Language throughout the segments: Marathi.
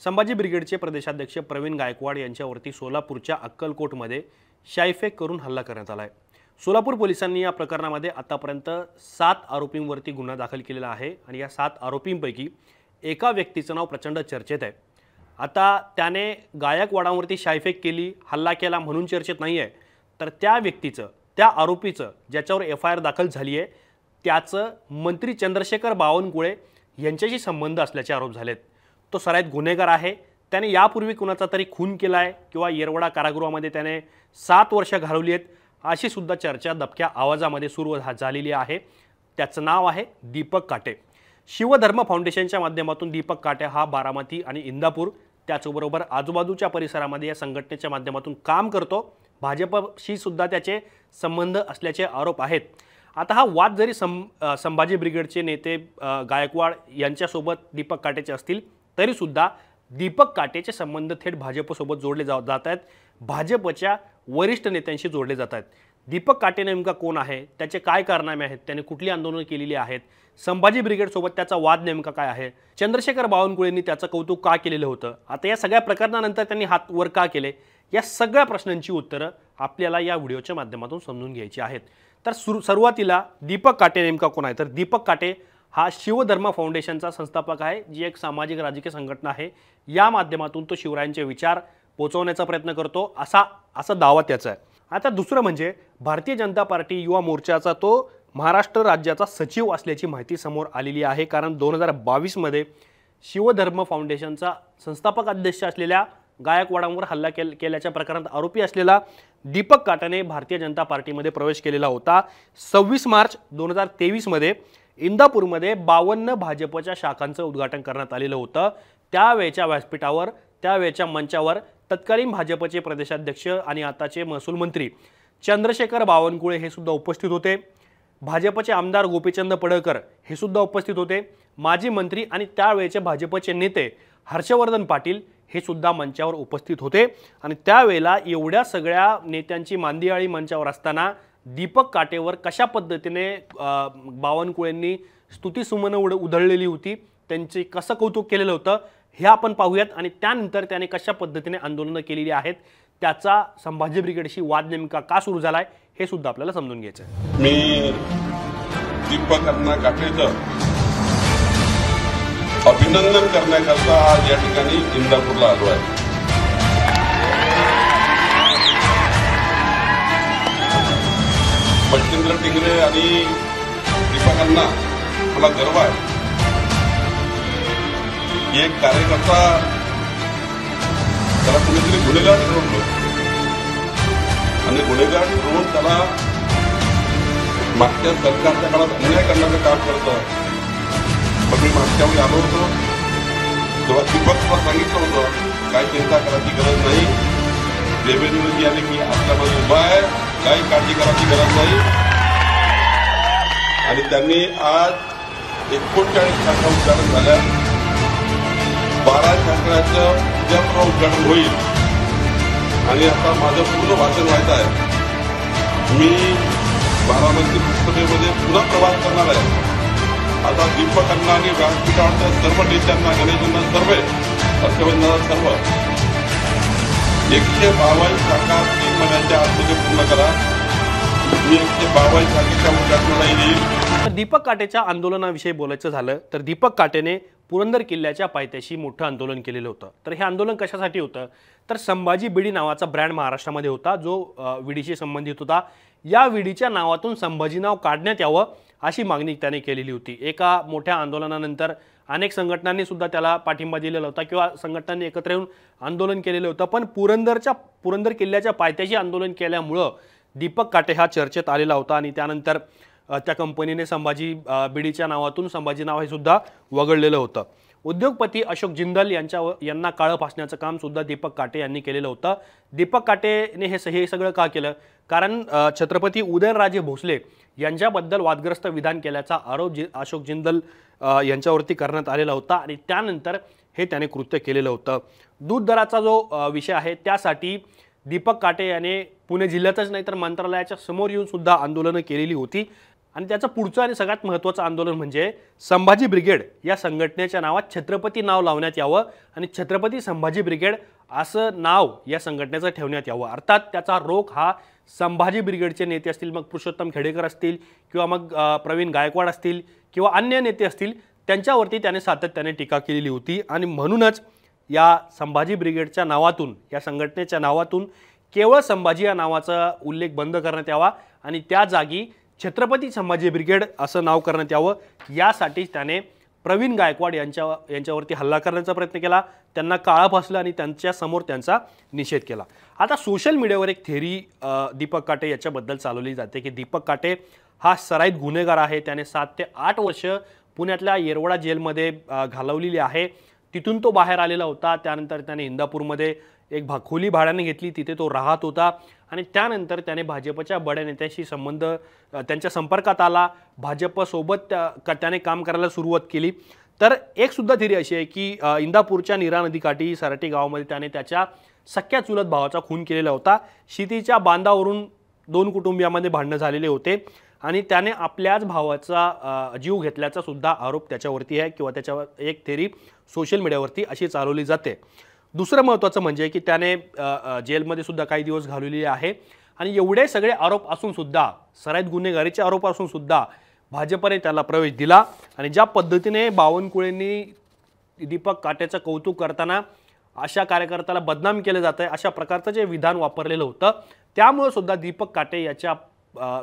संभाजी ब्रिगेडचे प्रदेशाध्यक्ष प्रवीण गायकवाड यांच्यावरती सोलापूरच्या अक्कलकोटमध्ये शाईफेक करून हल्ला करण्यात आला आहे। सोलापूर पोलिसांनी या प्रकरणामध्ये आतापर्यंत 7 आरोपींवरती गुन्हा दाखल केलेला आहे आणि या 7 आरोपींपैकी एका व्यक्तीचं नाव प्रचंड चर्चेत आहे। आता त्याने गायकवाडांवरती शाईफेक केली, हल्ला केला म्हणून चर्चेत नाही आहे, तर त्या व्यक्तीचं, त्या आरोपीचं ज्याच्यावर FIR दाखल झाली आहे त्याचं मंत्री चंद्रशेखर बावनकुळे यांच्याशी संबंध असल्याचे आरोप झालेत। तो सराईत गुन्हेगार आहे। त्याने यापूर्वी कुणाचा तरी खून केला आहे किंवा येरवडा कारागृहामध्ये त्याने 7 वर्ष घालवली आहेत अशी सुद्धा चर्चा दबक्या आवाजामध्ये सुरू झालेली आहे। त्याचं नाव आहे दीपक काटे। शिवधर्म फाउंडेशनच्या माध्यमातून दीपक काटे हा बारामती आणि इंदापूर त्याचबरोबर आजूबाजूच्या परिसरामध्ये या संघटनेच्या माध्यमातून काम करतो। भाजपशी सुद्धा त्याचे संबंध असल्याचे आरोप आहेत। आता हा वाद जरी संभाजी ब्रिगेडचे नेते गायकवाड यांच्यासोबत दीपक काटेचे असतील तरी सुद्धा दीपक काटेचे संबंध थेट भाजपसोबत जोडले जात आहेत, भाजपच्या वरिष्ठ नेत्यांशी जोडले जात आहेत। दीपक काटे नेमका कोण आहे, त्याचे काय कारनामे आहेत, त्याने कुठली आंदोलनं केलेली आहेत, संभाजी ब्रिगेडसोबत त्याचा वाद नेमका काय आहे, चंद्रशेखर बावनकुळेंनी त्याचं कौतुक का केलेलं होतं, आता या सगळ्या प्रकरणानंतर त्यांनी हात वर का केले, या सगळ्या प्रश्नांची उत्तरं आपल्याला या व्हिडिओच्या माध्यमातून समजून घ्यायची आहेत। तर सुरुवातीला दीपक काटे नेमका कोण आहे, तर दीपक काटे हा शिवधर्म फाउंडेशनचा संस्थापक आहे, जी एक सामाजिक राजकीय संघटना आहे। या माध्यमातून तो शिवरायांचे विचार पोहोचवण्याचा प्रयत्न करतो असा दावा त्याचा आहे। आता दुसरं म्हणजे भारतीय जनता पार्टी युवा मोर्चाचा तो महाराष्ट्र राज्याचा सचिव असल्याची माहिती समोर आलेली आहे। कारण 2022 मध्ये शिवधर्म फाउंडेशनचा संस्थापक अध्यक्ष असलेल्या गायकवाडांवर हल्ला केल्याच्या प्रकरणात आरोपी असलेला दीपक काटेने भारतीय जनता पार्टीमध्ये प्रवेश केलेला होता। 26 मार्च 2023 मध्ये इंदापूरमध्ये 52 भाजपच्या शाखांचं उद्घाटन करण्यात आलेलं होतं। त्यावेळच्या व्यासपीठावर, त्यावेळच्या मंचावर तत्कालीन भाजपचे प्रदेशाध्यक्ष आणि आताचे महसूल मंत्री चंद्रशेखर बावनकुळे हे सुद्धा उपस्थित होते। भाजपचे आमदार गोपीचंद पडळकर हे सुद्धा उपस्थित होते। माजी मंत्री आणि त्यावेळचे भाजपचे नेते हर्षवर्धन पाटील हे सुद्धा मंचावर उपस्थित होते। आणि त्यावेळेला एवढ्या सगळ्या नेत्यांची मांदियाळी मंचावर असताना दीपक काटेवर कशा पद्धतीने बावनकुळेंनी स्तुतीसुमनं उधळलेली होती, त्यांचे कसं कौतुक केलेलं होतं हे आपण पाहूयात। आणि त्यानंतर त्याने कशा पद्धतीने आंदोलनं केलेली आहेत, त्याचा संभाजी ब्रिगेडशी वाद नेमका का सुरू झालाय हे सुद्धा आपल्याला समजून घ्यायचं आहे। मी दीपक अण्णा काटेचं अभिनंदन करण्याकरता आज या ठिकाणी इंदापूरला आलो आहे। बच्चेंद्र टिंगरे आणि दीपक अण्णा मला गर्व आहे। एक कार्यकर्ता त्याला कुणीतरी गुन्हेगार ठरवलं आणि गुन्हेगार ठरवून त्याला मागच्या सरकारच्या काळात अन्याय करण्याचं काम करतं। पण मी मागच्या वेळी आलो होतो तेव्हा दीपकला सांगितलं होतं काही चिंता करायची गरज नाही, देवेंद्रजी यांनी की आपल्यामध्ये उभा आहे, काही काळजी करायची गरज नाही। आणि त्यांनी आज 39 शाखा उद्घाटन झाल्या, 12 शाखांचं उद्यापर्वा उद्घाटन होईल आणि आता माझं पूर्ण भाषण व्हायचं आहे। मी बारामती लोकसभेमध्ये पुन्हा प्रवास करणार आहे। आता दीपक अण्णा आणि व्यासपीठावरच्या सर्व नेत्यांना, गणेशांना, सर्व हर्षवर्धनांना सर्व 152 शाखा 3 महिन्यांच्या आतमध्ये पूर्ण करा। मी 152 शाखेच्या उद्घाटनाला येईल। दीपक काटेच्या आंदोलनाविषयी बोलायचं झालं तर दीपक काटेने पुरंदर किल्ल्याच्या पायथ्याशी मोठं आंदोलन केलेलं होतं। तर हे आंदोलन कशासाठी होतं, तर संभाजी बिडी नावाचा ब्रँड महाराष्ट्रामध्ये होता जो विडीशी संबंधित होता। या विडीच्या नावातून संभाजी नाव काढण्यात यावं अशी मागणी त्याने केलेली होती। एका मोठ्या आंदोलनानंतर अनेक संघटनांनी सुद्धा त्याला पाठिंबा दिलेला होता किंवा संघटनांनी एकत्र येऊन आंदोलन केलेलं होतं। पण पुरंदर किल्ल्याच्या पायथ्याशी आंदोलन केल्यामुळं दीपक काटे हा चर्चेत आलेला होता आणि त्यानंतर त्या कंपनीने संभाजी बिडीच्या नावातून संभाजी नाव हे सुद्धा वगळलेलं होतं। उद्योगपती अशोक जिंदल यांना काळं फासण्याचं काम सुद्धा दीपक काटे यांनी केलेलं होतं। दीपक काटेने हे सगळं का केलं, कारण छत्रपती उदयनराजे भोसले यांच्याबद्दल वादग्रस्त विधान केल्याचा आरोप अशोक जिंदल यांच्यावरती करण्यात आलेला होता आणि त्यानंतर हे त्याने कृत्य केलेलं होतं। दूध दराचा जो विषय आहे त्यासाठी दीपक काटे याने पुणे जिल्ह्यातच नाही तर मंत्रालयाच्या समोर येऊन सुद्धा आंदोलनं केलेली होती। आणि त्याचं पुढचं आणि सगळ्यात महत्त्वाचं आंदोलन म्हणजे संभाजी ब्रिगेड या संघटनेच्या नावात छत्रपती नाव लावण्यात यावं आणि छत्रपती संभाजी ब्रिगेड असं नाव या संघटनेचं ठेवण्यात यावं। अर्थात त्याचा रोख हा संभाजी ब्रिगेडचे नेते असतील, मग पुरुषोत्तम खेडेकर असतील किंवा मग प्रवीण गायकवाड असतील किंवा अन्य नेते असतील, त्यांच्यावरती त्याने सातत्याने टीका केलेली होती आणि म्हणूनच या संभाजी ब्रिगेडच्या नावातून, या संघटनेच्या नावातून केवळ संभाजी या नावाचा उल्लेख बंद करण्यात यावा आणि त्या जागी छत्रपती संभाजी ब्रिगेड असं नाव करण्यात यावं। यासाठी त्याने प्रवीण गायकवाड यांच्यावरती हल्ला करण्याचा प्रयत्न केला, त्यांना काळा फासला आणि त्यांच्यासमोर त्यांचा निषेध केला। आता सोशल मीडियावर एक थेरी दीपक काटे याच्याबद्दल चालवली जाते की दीपक काटे हा सराईत गुन्हेगार आहे, त्याने 7 ते 8 वर्ष पुण्यातल्या येरवडा जेलमध्ये घालवलेली आहे। तिथून तो बाहेर आलेला होता, त्यानंतर त्याने इंदापूरमध्ये एक खोली भाड्याने घेतली, तिथे तो राहत होता आणि त्यानंतर त्याने भाजपच्या बड्या नेत्यांशी त्यांच्या संपर्कात आला, भाजपसोबत त्याने काम करायला सुरुवात केली। तर एक सुद्धा थिअरी अशी आहे की इंदापूरच्या नीरा नदीकाठी सराटी गावामध्ये त्याने त्याच्या सख्या चुलत भावाचा खून केलेला होता। शेतीच्या बांधावरून 2 कुटुंबियांमध्ये भांडणं झालेले होते आणि त्याने आपल्याच भावाचा जीव घेतल्याचा सुद्धा आरोप त्याच्यावरती आहे किंवा त्याच्यावर एक थेरी सोशल मीडियावरती अशी चालवली जाते। दुसरं महत्त्वाचं म्हणजे की त्याने जेलमध्ये सुद्धा काही दिवस घालवलेले आहे आणि एवढे सगळे आरोप असून सुद्धा, सराईत गुन्हेगारीचे आरोप असून सुद्धा भाजपने त्याला प्रवेश दिला आणि ज्या पद्धतीने बावनकुळेंनी दीपक काटेचं कौतुक करताना अशा कार्यकर्त्याला बदनाम केलं जातं आहे, अशा प्रकारचं जे विधान वापरलेलं होतं, त्यामुळे सुद्धा दीपक काटे याच्या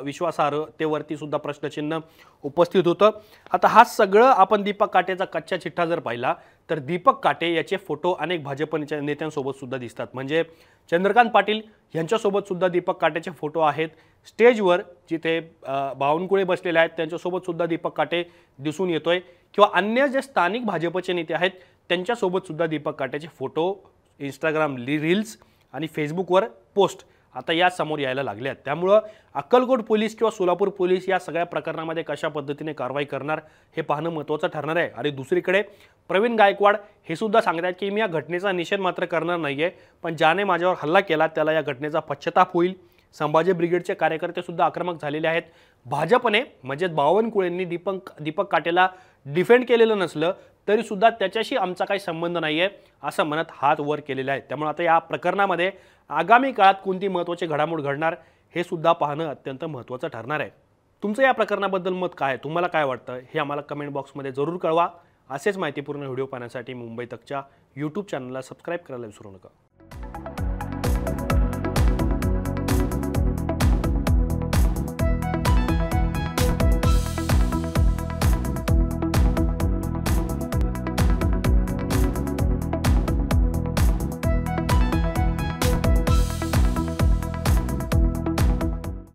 विश्वासार्हतेवरती सुद्धा प्रश्नचिन्ह उपस्थित होतं। आता हा सगळं आपण दीपक काटेचा कच्चा चिठ्ठा जर पाहिला तर दीपक काटे याचे फोटो अनेक भाजप नेत्यांसोबत सुद्धा दिसतात। म्हणजे चंद्रकांत पाटील यांच्यासोबत सुद्धा दीपक काटेचे फोटो आहेत, स्टेजवर जिथे बावनकुळे बसलेले आहेत त्यांच्यासोबत सुद्धा दीपक काटे दिसून येतोय किंवा अन्य जे स्थानिक भाजपचे नेते आहेत त्यांच्यासोबत सुद्धा दीपक काटेचे फोटो इंस्टाग्राम रील्स आणि फेसबुकवर पोस्ट आता या समोर यायला लागले आहेत। त्यामुळं अक्कलकोट पोलीस किंवा सोलापूर पोलीस या सगळ्या प्रकरणामध्ये कशा पद्धतीने कारवाई करणार हे पाहणं महत्त्वाचं ठरणार आहे। आणि दुसरीकडे प्रवीण गायकवाड हे सुद्धा सांगतात की मी या घटनेचा निषेध मात्र करणार नाहीये, पण ज्याने माझ्यावर हल्ला केला त्याला या घटनेचा पश्चाताप होईल। संभाजी ब्रिगेडचे कार्यकर्ते सुद्धा आक्रमक झालेले आहेत। भाजपने म्हणजे बावनकुळेंनी दीपक काटेला डिफेंड केलेलं नसलं तरी सुद्धा त्याच्याशी आमचा काही संबंध नाहीये असं म्हणत हात वर केलेले आहेत। त्यामुळे आता या प्रकरणामध्ये आगामी काळात कोणती महत्त्वाची घडामोड घडणार हे सुद्धा पाहणं अत्यंत महत्त्वाचं ठरणार आहे। तुमचं या प्रकरणाबद्दल मत काय आहे, तुम्हाला काय वाटतं हे आम्हाला कमेंट बॉक्समध्ये जरूर कळवा। असेच माहितीपूर्ण व्हिडिओ पाहण्यासाठी मुंबई तकच्या यूट्यूब चॅनलला सबस्क्राईब करायला विसरू नका।